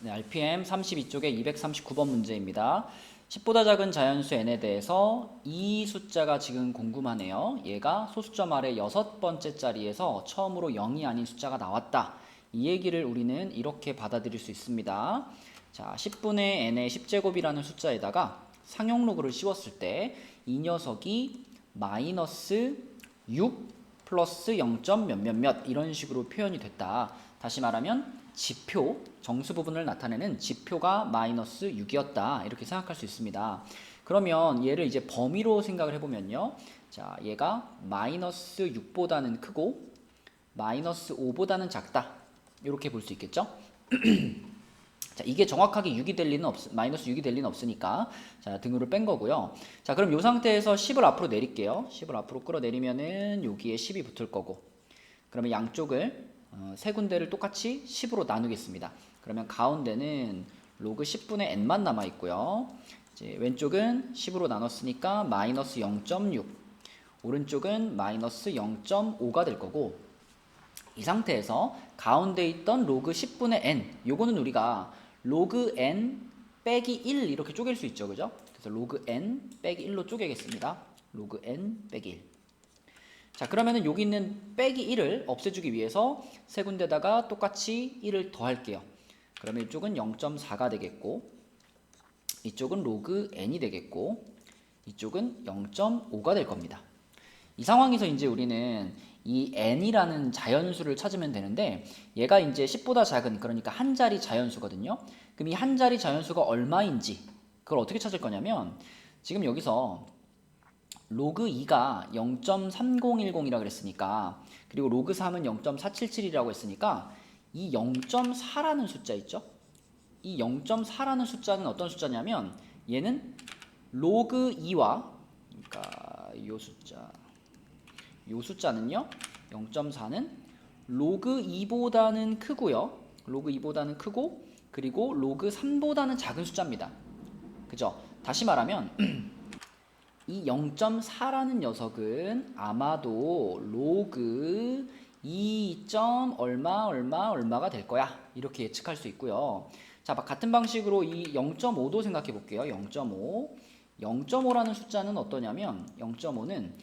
네, RPM 32쪽의 239번 문제입니다. 10보다 작은 자연수 n에 대해서 이 숫자가 지금 궁금하네요. 얘가 소수점 아래 여섯 번째 자리에서 처음으로 0이 아닌 숫자가 나왔다. 이 얘기를 우리는 이렇게 받아들일 수 있습니다. 자, 10분의 n의 10제곱이라는 숫자에다가 상용로그를 씌웠을 때 이 녀석이 마이너스 6 플러스 0. 몇몇몇 이런 식으로 표현이 됐다. 다시 말하면 지표, 정수 부분을 나타내는 지표가 마이너스 6이었다. 이렇게 생각할 수 있습니다. 그러면 얘를 이제 범위로 생각을 해보면요. 자, 얘가 마이너스 6보다는 크고 마이너스 5보다는 작다. 이렇게 볼 수 있겠죠? 자, 이게 정확하게 6이 될 리는 마이너스 6이 될 리는 없으니까 자, 등호를 뺀 거고요. 자, 그럼 이 상태에서 10을 앞으로 내릴게요. 10을 앞으로 끌어내리면은 여기에 10이 붙을 거고, 그러면 양쪽을 세 군데를 똑같이 10으로 나누겠습니다. 그러면 가운데는 로그 10분의 n만 남아 있고요. 이제 왼쪽은 10으로 나눴으니까 마이너스 0.6, 오른쪽은 마이너스 0.5가 될 거고, 이 상태에서 가운데 있던 로그 10분의 n, 요거는 우리가 로그 n 빼기 1 이렇게 쪼갤 수 있죠, 그죠? 그래서 로그 n 빼기 1로 쪼개겠습니다. 로그 n 빼기 1. 자, 그러면은 여기 있는 빼기 1을 없애주기 위해서 세 군데다가 똑같이 1을 더할게요. 그러면 이쪽은 0.4가 되겠고, 이쪽은 로그 n이 되겠고, 이쪽은 0.5가 될 겁니다. 이 상황에서 이제 우리는 이 n이라는 자연수를 찾으면 되는데, 얘가 이제 10보다 작은, 그러니까 한 자리 자연수거든요. 그럼 이 한 자리 자연수가 얼마인지 그걸 어떻게 찾을 거냐면, 지금 여기서 로그 2가 0.3010이라고 그랬으니까, 그리고 로그 3은 0.477이라고 했으니까 이 0.4라는 숫자 있죠? 이 0.4라는 숫자는 어떤 숫자냐면, 얘는 로그 2와, 그러니까 요 숫자는요, 0.4는 로그 2보다는 크고요. 로그 2보다는 크고, 그리고 로그 3보다는 작은 숫자입니다. 그죠? 다시 말하면 이 0.4라는 녀석은 아마도 로그 2. 얼마가 될 거야. 이렇게 예측할 수 있고요. 자, 같은 방식으로 이 0.5도 생각해 볼게요. 0.5. 0.5라는 숫자는 어떠냐면, 0.5는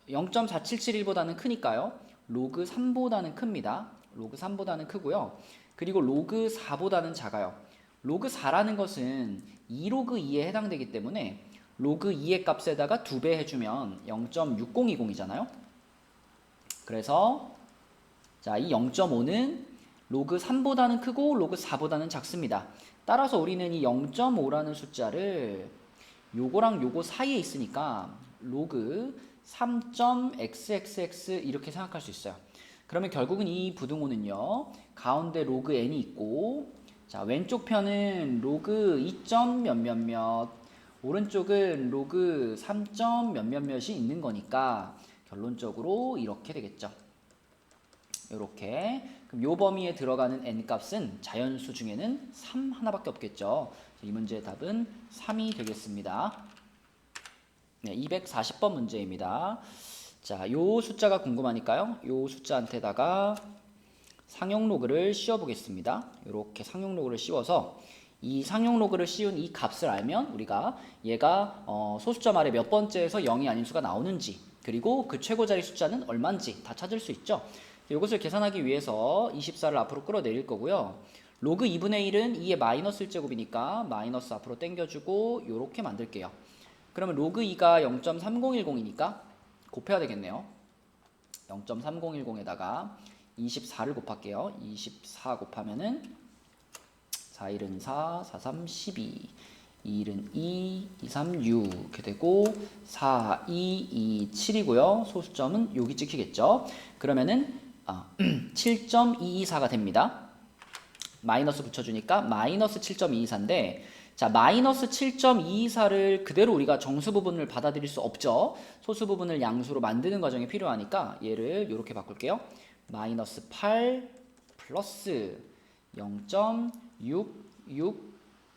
0.4771보다는 크니까요. 로그 3보다는 큽니다. 로그 3보다는 크고요. 그리고 로그 4보다는 작아요. 로그 4라는 것은 2로그 2에 해당되기 때문에 로그 2의 값에다가 2배 해주면 0.6020이잖아요. 그래서 자, 이 0.5는 로그 3보다는 크고 로그 4보다는 작습니다. 따라서 우리는 이 0.5라는 숫자를 요거랑 요거 사이에 있으니까 로그 3.xxx 이렇게 생각할 수 있어요. 그러면 결국은 이 부등호는요, 가운데 로그 n이 있고, 자, 왼쪽 편은 로그 2. 몇몇몇, 오른쪽은 로그 3. 몇몇몇이 있는 거니까 결론적으로 이렇게 되겠죠. 이렇게. 그럼 요 범위에 들어가는 n 값은 자연수 중에는 3 하나밖에 없겠죠. 이 문제의 답은 3이 되겠습니다. 네, 240번 문제입니다. 자, 요 숫자가 궁금하니까요. 요 숫자한테다가 상용 로그를 씌워 보겠습니다. 이렇게 상용 로그를 씌워서 이 상용 로그를 씌운 이 값을 알면 우리가 얘가 소수점 아래 몇 번째에서 0이 아닌 수가 나오는지, 그리고 그 최고 자리 숫자는 얼마인지 다 찾을 수 있죠. 이것을 계산하기 위해서 24를 앞으로 끌어내릴 거고요. 로그 2분의 1은 2의 마이너스 1제곱이니까 마이너스 앞으로 당겨주고 이렇게 만들게요. 그러면 로그 2가 0.3010이니까 곱해야 되겠네요. 0.3010에다가 24를 곱할게요. 24 곱하면은 4, 1은 4, 4, 3, 12, 2, 1은 2, 2, 3, 6 이렇게 되고 4, 2, 2, 7이고요. 소수점은 여기 찍히겠죠. 그러면은 7.224가 됩니다. 마이너스 붙여주니까 마이너스 7.224인데, 자, 마이너스 7.224를 그대로 우리가 정수 부분을 받아들일 수 없죠. 소수 부분을 양수로 만드는 과정이 필요하니까 얘를 이렇게 바꿀게요. 마이너스 8 플러스 0.66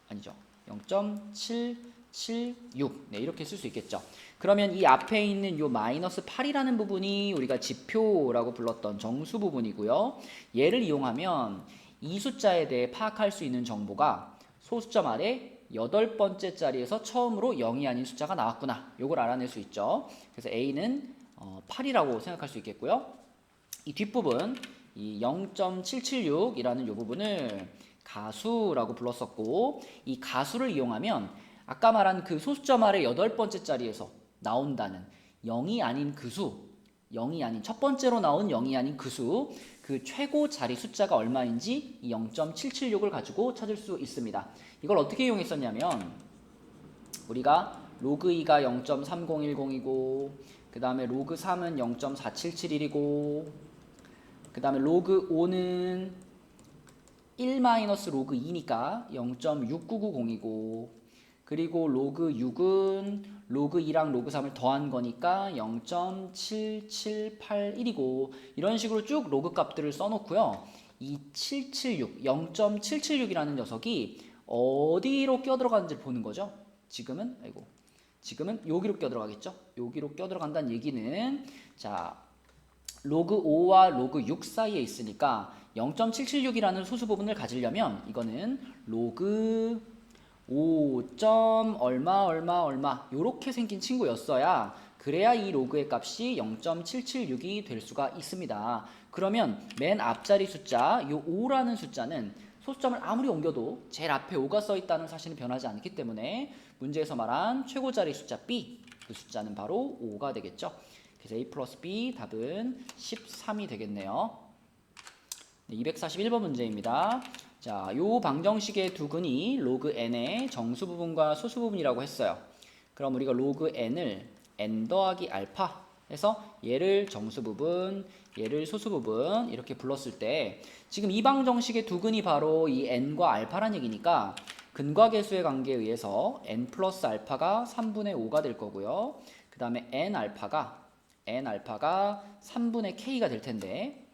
아니죠. 0.776 네, 이렇게 쓸 수 있겠죠. 그러면 이 앞에 있는 요 마이너스 8이라는 부분이 우리가 지표라고 불렀던 정수 부분이고요. 얘를 이용하면 이 숫자에 대해 파악할 수 있는 정보가 소수점 아래 8번째 자리에서 처음으로 0이 아닌 숫자가 나왔구나. 요걸 알아낼 수 있죠. 그래서 A는 8이라고 생각할 수 있겠고요. 이 뒷부분, 이 0.776이라는 이 부분을 가수라고 불렀었고, 이 가수를 이용하면 아까 말한 그 소수점 아래 8번째 자리에서 나온다는 0이 아닌 그 수, 0이 아닌 첫 번째로 나온 0이 아닌 그 수, 그 최고 자리 숫자가 얼마인지 이 0.776을 가지고 찾을 수 있습니다. 이걸 어떻게 이용했었냐면 우리가 로그 2가 0.3010이고 그 다음에 로그 3은 0.4771이고 그 다음에 로그 5는 1-로그 2니까 0.6990이고 그리고 로그 6은 로그 2랑 로그 3을 더한 거니까 0.7781이고 이런 식으로 쭉 로그 값들을 써놓고요. 이 776, 0.776이라는 녀석이 어디로 껴들어가는지 보는 거죠. 지금은 여기로 껴들어가겠죠. 여기로 껴들어간다는 얘기는 자 로그 5와 로그 6 사이에 있으니까 0.776이라는 소수 부분을 가지려면 이거는 로그 5. 얼마 요렇게 생긴 친구였어야 그래야 이 로그의 값이 0.776이 될 수가 있습니다. 그러면 맨 앞자리 숫자 요 5라는 숫자는 소수점을 아무리 옮겨도 제일 앞에 5가 써 있다는 사실은 변하지 않기 때문에 문제에서 말한 최고 자리 숫자 B 그 숫자는 바로 5가 되겠죠. 그래서 A 플러스 B 답은 13이 되겠네요. 네, 241번 문제입니다. 자, 요 방정식의 두근이 로그 n의 정수 부분과 소수 부분이라고 했어요. 그럼 우리가 로그 n을 n 더하기 알파 해서 얘를 정수 부분, 얘를 소수 부분 이렇게 불렀을 때 지금 이 방정식의 두근이 바로 이 n과 알파란 얘기니까 근과 계수의 관계에 의해서 n 플러스 알파가 3분의 5가 될 거고요. 그 다음에 n 알파가 3분의 k가 될 텐데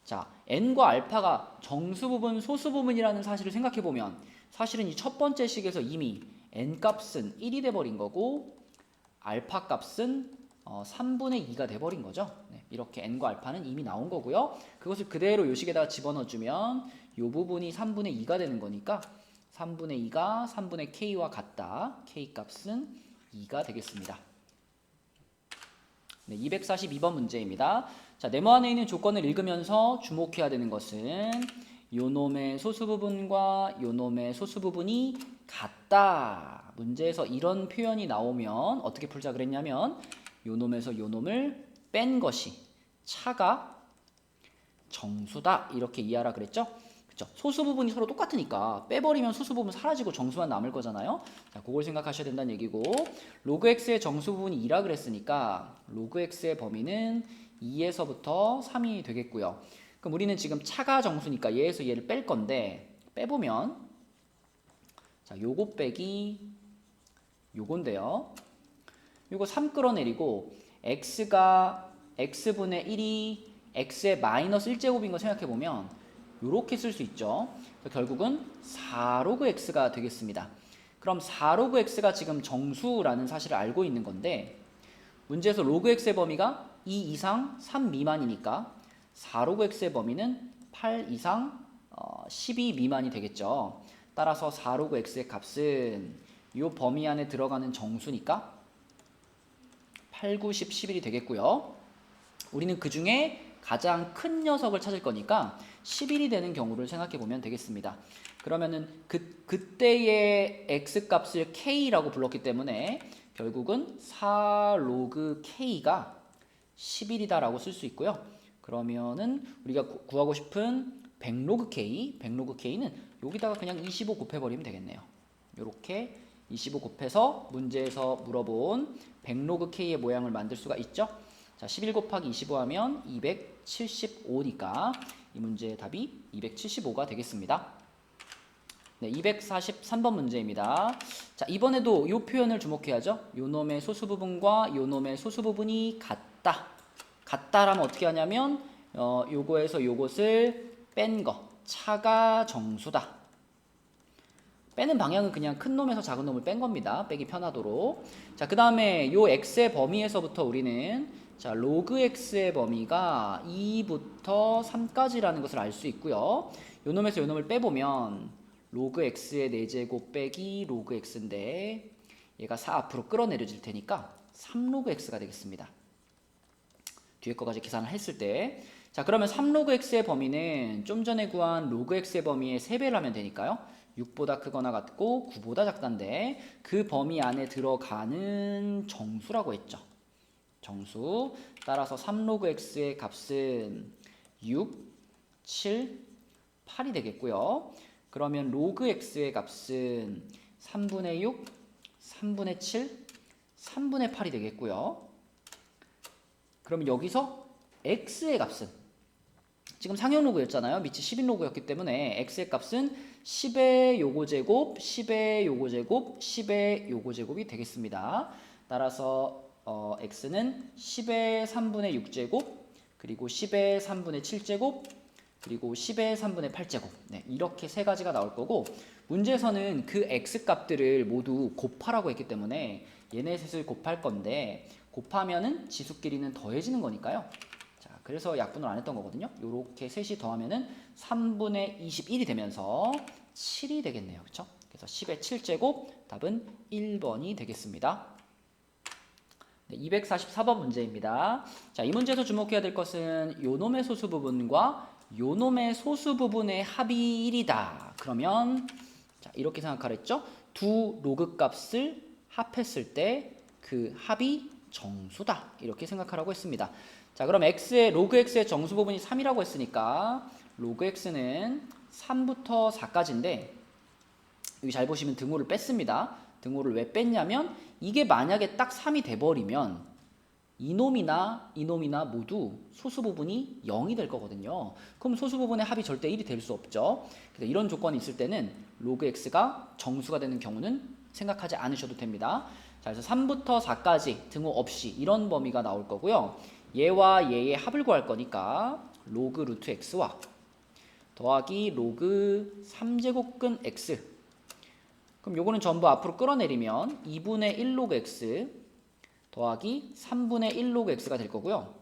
자, n과 알파가 정수 부분, 소수 부분이라는 사실을 생각해 보면 사실은 이 첫 번째 식에서 이미 n 값은 1이 돼 버린 거고 알파 값은 3분의 2가 돼 버린 거죠. 네, 이렇게 n과 알파는 이미 나온 거고요. 그것을 그대로 요 식에다가 집어넣어 주면 이 부분이 3분의 2가 되는 거니까 3분의 2가 3분의 k와 같다. k 값은 2가 되겠습니다. 네, 242번 문제입니다. 자, 네모 안에 있는 조건을 읽으면서 주목해야 되는 것은 요놈의 소수 부분과 요놈의 소수 부분이 같다. 문제에서 이런 표현이 나오면 어떻게 풀자 그랬냐면 요놈에서 요놈을 뺀 것이 차가 정수다. 이렇게 이해하라 그랬죠? 그쵸? 소수 부분이 서로 똑같으니까 빼버리면 소수 부분 사라지고 정수만 남을 거잖아요. 자, 그걸 생각하셔야 된다는 얘기고 로그 x의 정수 부분이 2라 그랬으니까 로그 x의 범위는 2에서부터 3이 되겠고요. 그럼 우리는 지금 차가 정수니까 얘에서 얘를 뺄 건데 빼보면 자, 요거 빼기 요건데요. 요거 3 끌어내리고 x가 x분의 1이 x의 마이너스 1제곱인 거 생각해보면 요렇게 쓸 수 있죠. 결국은 4로그 x가 되겠습니다. 그럼 4로그 x가 지금 정수라는 사실을 알고 있는 건데 문제에서 로그 x의 범위가 2 이상 3 미만이니까 4로그 x의 범위는 8 이상 12 미만이 되겠죠. 따라서 4로그 x의 값은 이 범위 안에 들어가는 정수니까 8, 9, 10, 11이 되겠고요. 우리는 그 중에 가장 큰 녀석을 찾을 거니까 11이 되는 경우를 생각해 보면 되겠습니다. 그러면은 그때의 x 값을 k라고 불렀기 때문에 결국은 4로그 k가 11이다라고 쓸 수 있고요. 그러면은 우리가 구하고 싶은 100로그 k는 여기다가 그냥 25 곱해버리면 되겠네요. 이렇게 25 곱해서 문제에서 물어본 100로그 k의 모양을 만들 수가 있죠. 자, 11 곱하기 25 하면 275니까 이 문제의 답이 275가 되겠습니다. 네, 243번 문제입니다. 자, 이번에도 이 표현을 주목해야죠. 요놈의 소수 부분과 요놈의 소수 부분이 같다. 같다라면 어떻게 하냐면 요거에서 요것을 뺀 거. 차가 정수다. 빼는 방향은 그냥 큰 놈에서 작은 놈을 뺀 겁니다. 빼기 편하도록. 자, 그 다음에 요 x의 범위에서부터 우리는 자, 로그 x의 범위가 2부터 3까지라는 것을 알 수 있고요. 요 놈에서 요 놈을 빼보면 로그 x의 4제곱 빼기 로그 x인데 얘가 4 앞으로 끌어내려질 테니까 3로그 x가 되겠습니다. 뒤에 거까지 계산을 했을 때, 자, 그러면 3로그 x의 범위는 좀 전에 구한 로그 x의 범위의 3배를 하면 되니까요. 6보다 크거나 같고 9보다 작다인데 그 범위 안에 들어가는 정수라고 했죠. 정수. 따라서 3로그 x의 값은 6, 7, 8이 되겠고요. 그러면 로그 x의 값은 3분의 6, 3분의 7, 3분의 8이 되겠고요. 그러면 여기서 x의 값은 지금 상형 로그였잖아요. 밑이 10인 로그였기 때문에 x의 값은 10의 요거 제곱, 10의 요거 제곱, 10의 요거 제곱이 되겠습니다. 따라서 x는 10의 3분의 6제곱, 그리고 10의 3분의 7제곱, 그리고 10의 3분의 8제곱. 네, 이렇게 세 가지가 나올 거고, 문제에서는 그 x 값들을 모두 곱하라고 했기 때문에 얘네 셋을 곱할 건데, 곱하면은 지수끼리는 더해지는 거니까요. 자, 그래서 약분을 안 했던 거거든요. 요렇게 셋이 더하면은 3분의 21이 되면서 7이 되겠네요. 그렇죠? 그래서 10의 7제곱, 답은 1번이 되겠습니다. 네, 244번 문제입니다. 자, 이 문제에서 주목해야 될 것은 요놈의 소수 부분과 요놈의 소수 부분의 합이 1이다. 그러면 자, 이렇게 생각하랬죠? 두 로그 값을 합했을 때 그 합이 정수다. 이렇게 생각하라고 했습니다. 자, 그럼 로그 x의 정수 부분이 3이라고 했으니까 로그 x는 3부터 4까지인데 여기 잘 보시면 등호를 뺐습니다. 등호를 왜 뺐냐면 이게 만약에 딱 3이 돼버리면 이놈이나 이놈이나 모두 소수 부분이 0이 될 거거든요. 그럼 소수 부분의 합이 절대 1이 될 수 없죠. 그래서 이런 조건이 있을 때는 로그 x가 정수가 되는 경우는 생각하지 않으셔도 됩니다. 자, 그래서 3부터 4까지 등호 없이 이런 범위가 나올 거고요. 얘와 얘의 합을 구할 거니까 로그 루트 x와 더하기 로그 3제곱근 x. 그럼 요거는 전부 앞으로 끌어내리면 2분의 1 로그 x 더하기 3분의 1 로그 x가 될 거고요.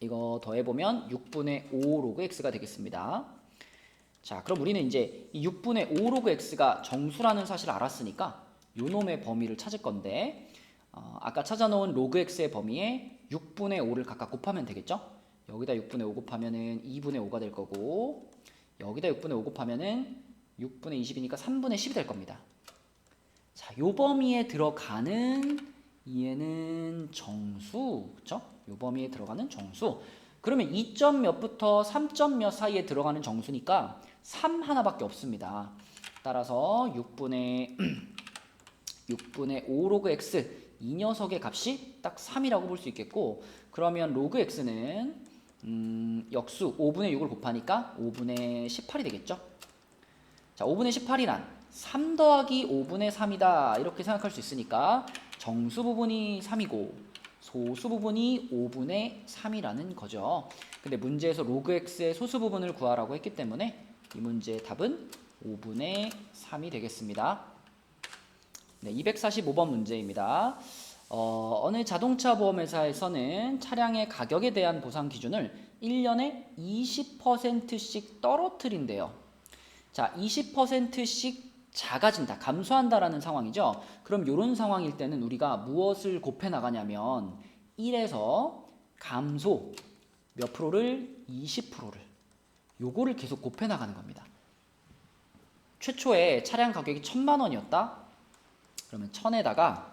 이거 더해보면 6분의 5 로그 x가 되겠습니다. 자, 그럼 우리는 이제 이 6분의 5 로그 x가 정수라는 사실을 알았으니까 요 놈의 범위를 찾을 건데 아까 찾아놓은 로그 x의 범위에 6분의 5를 각각 곱하면 되겠죠? 여기다 6분의 5 곱하면은 2분의 5가 될 거고 여기다 6분의 5 곱하면은 6분의 20이니까 3분의 10이 될 겁니다. 자, 요 범위에 들어가는 얘는 정수, 그쵸? 요 범위에 들어가는 정수. 그러면 2점 몇부터 3점 몇 사이에 들어가는 정수니까 3 하나밖에 없습니다. 따라서 6분의 5 로그 x 이 녀석의 값이 딱 3이라고 볼 수 있겠고 그러면 로그 x는 역수 5분의 6을 곱하니까 5분의 18이 되겠죠. 자, 5분의 18이란 3 더하기 5분의 3이다 이렇게 생각할 수 있으니까 정수 부분이 3이고 소수 부분이 5분의 3이라는 거죠. 근데 문제에서 로그 x의 소수 부분을 구하라고 했기 때문에 이 문제의 답은 5분의 3이 되겠습니다. 네, 245번 문제입니다. 어느 자동차 보험회사에서는 차량의 가격에 대한 보상 기준을 1년에 20%씩 떨어뜨린대요. 자, 20%씩 작아진다, 감소한다라는 상황이죠. 그럼 이런 상황일 때는 우리가 무엇을 곱해 나가냐면 1에서 감소 몇 프로를 20%를 요거를 계속 곱해 나가는 겁니다. 최초에 차량 가격이 1,000만 원이었다. 그러면 1000에다가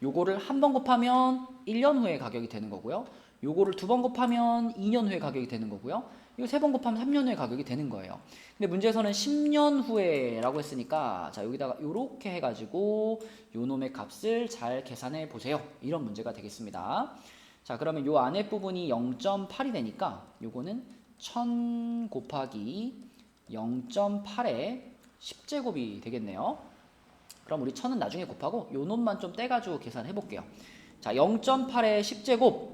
요거를 한 번 곱하면 1년 후에 가격이 되는 거고요. 요거를 두 번 곱하면 2년 후에 가격이 되는 거고요. 이거 세 번 곱하면 3년 후에 가격이 되는 거예요. 근데 문제에서는 10년 후에라고 했으니까 자, 여기다가 요렇게 해가지고 요 놈의 값을 잘 계산해 보세요. 이런 문제가 되겠습니다. 자, 그러면 요 안에 부분이 0.8이 되니까 요거는 1000 곱하기 0.8의 10제곱이 되겠네요. 그럼 우리 1000은 나중에 곱하고 요 놈만 좀 떼가지고 계산해 볼게요. 자, 0.8의 10제곱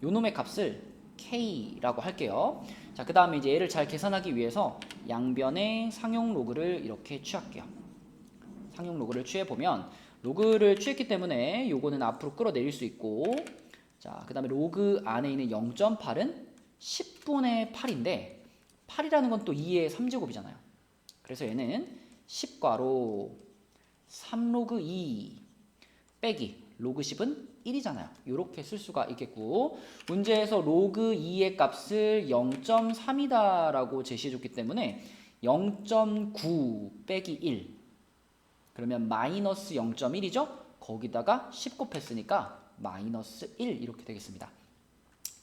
요 놈의 값을 K라고 할게요. 자, 그 다음에 이제 얘를 잘 계산하기 위해서 양변의 상용 로그를 이렇게 취할게요. 상용 로그를 취해보면 로그를 취했기 때문에 요거는 앞으로 끌어내릴 수 있고 자, 그 다음에 로그 안에 있는 0.8은 10분의 8인데 8이라는 건 또 2의 3제곱이잖아요. 그래서 얘는 10괄호 3로그 2 빼기 로그 10은 1이잖아요. 이렇게 쓸 수가 있겠고, 문제에서 로그 2의 값을 0.3이다 라고 제시해줬기 때문에 0.9 빼기 1 그러면 마이너스 0.1이죠? 거기다가 10 곱했으니까 마이너스 1 이렇게 되겠습니다.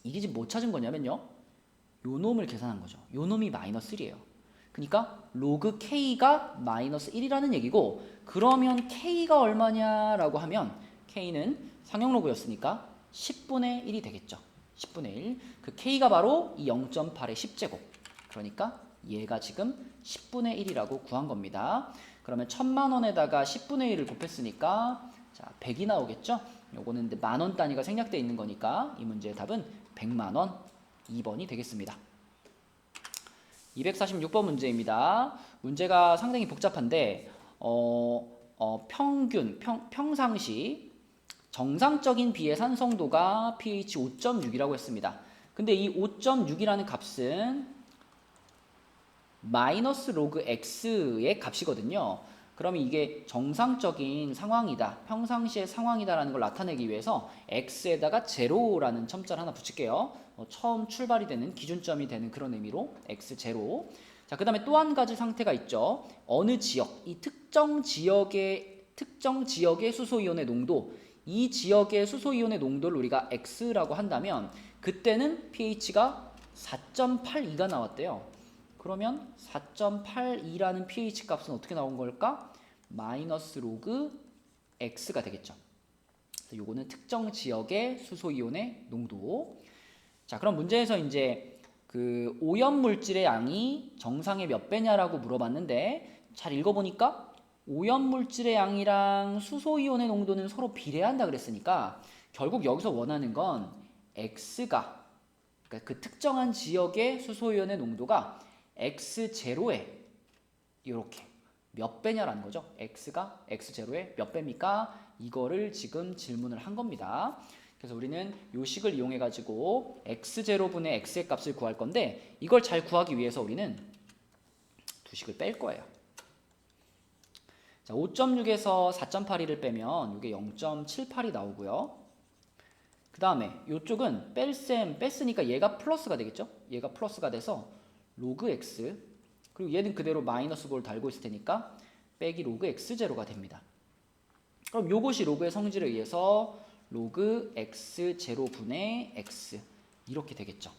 이게 지금 뭐 찾은 거냐면요, 요 놈을 계산한 거죠. 요 놈이 마이너스 1이에요. 그러니까 로그 K가 마이너스 1이라는 얘기고, 그러면 K가 얼마냐라고 하면 K는 상형 로그였으니까 10분의 1이 되겠죠. 10분의 1. 그 K가 바로 이 0.8의 10제곱. 그러니까 얘가 지금 10분의 1이라고 구한 겁니다. 그러면 1000만 원에다가 10분의 1을 곱했으니까 자, 100이 나오겠죠? 요거는 만원 단위가 생략되어 있는 거니까 이 문제의 답은 100만 원 2번이 되겠습니다. 246번 문제입니다. 문제가 상당히 복잡한데 평상시 정상적인 비의 산성도가 pH 5.6이라고 했습니다. 근데 이 5.6이라는 값은 마이너스 로그 x의 값이거든요. 그러면 이게 정상적인 상황이다, 평상시의 상황이다라는 걸 나타내기 위해서 x에다가 제로라는 첨자를 하나 붙일게요. 처음 출발이 되는 기준점이 되는 그런 의미로 x 제로. 자, 그 다음에 또 한 가지 상태가 있죠. 어느 지역, 이 특정 지역의 수소이온의 농도, 이 지역의 수소이온의 농도를 우리가 x라고 한다면 그때는 pH가 4.82가 나왔대요. 그러면 4.82라는 pH 값은 어떻게 나온 걸까? 마이너스 로그 x가 되겠죠. 그래서 요거는 특정 지역의 수소이온의 농도. 자, 그럼 문제에서 이제 그 오염 물질의 양이 정상의 몇 배냐라고 물어봤는데, 잘 읽어보니까 오염 물질의 양이랑 수소이온의 농도는 서로 비례한다 그랬으니까 결국 여기서 원하는 건 x가, 그러니까 그 특정한 지역의 수소이온의 농도가 x0에 이렇게 몇 배냐라는 거죠. x가 x0에 몇 배입니까? 이거를 지금 질문을 한 겁니다. 그래서 우리는 요 식을 이용해 가지고 x0분의 x의 값을 구할 건데, 이걸 잘 구하기 위해서 우리는 두 식을 뺄 거예요. 자, 5.6에서 4.82를 빼면 이게 0.78이 나오고요. 그 다음에 이쪽은 뺐으니까 얘가 플러스가 되겠죠. 얘가 플러스가 돼서 로그 x, 그리고 얘는 그대로 마이너스 볼 달고 있을 테니까 빼기 로그 x0가 됩니다. 그럼 요것이 로그의 성질에 의해서 로그 x0분의 x 이렇게 되겠죠.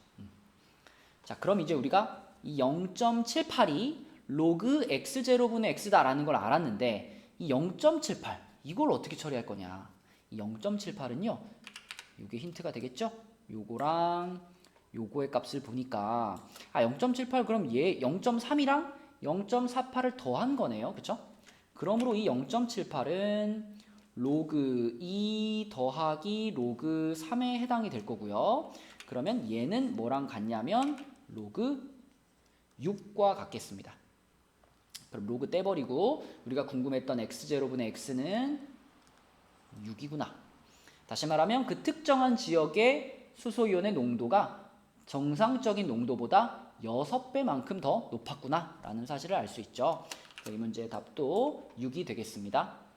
자, 그럼 이제 우리가 이 0.78이 로그 x0분의 x다라는 걸 알았는데, 이 0.78 이걸 어떻게 처리할 거냐. 이 0.78은요, 요게 힌트가 되겠죠. 요거랑 요거의 값을 보니까 0.78 그럼 얘 0.3이랑 0.48을 더한 거네요. 그쵸? 그러므로 이 0.78은 로그 2 더하기 로그 3에 해당이 될 거고요. 그러면 얘는 뭐랑 같냐면 로그 6과 같겠습니다. 그럼 로그 떼버리고 우리가 궁금했던 x0분의 x는 6이구나. 다시 말하면 그 특정한 지역의 수소이온의 농도가 정상적인 농도보다 6배만큼 더 높았구나 라는 사실을 알 수 있죠. 이 문제의 답도 6이 되겠습니다.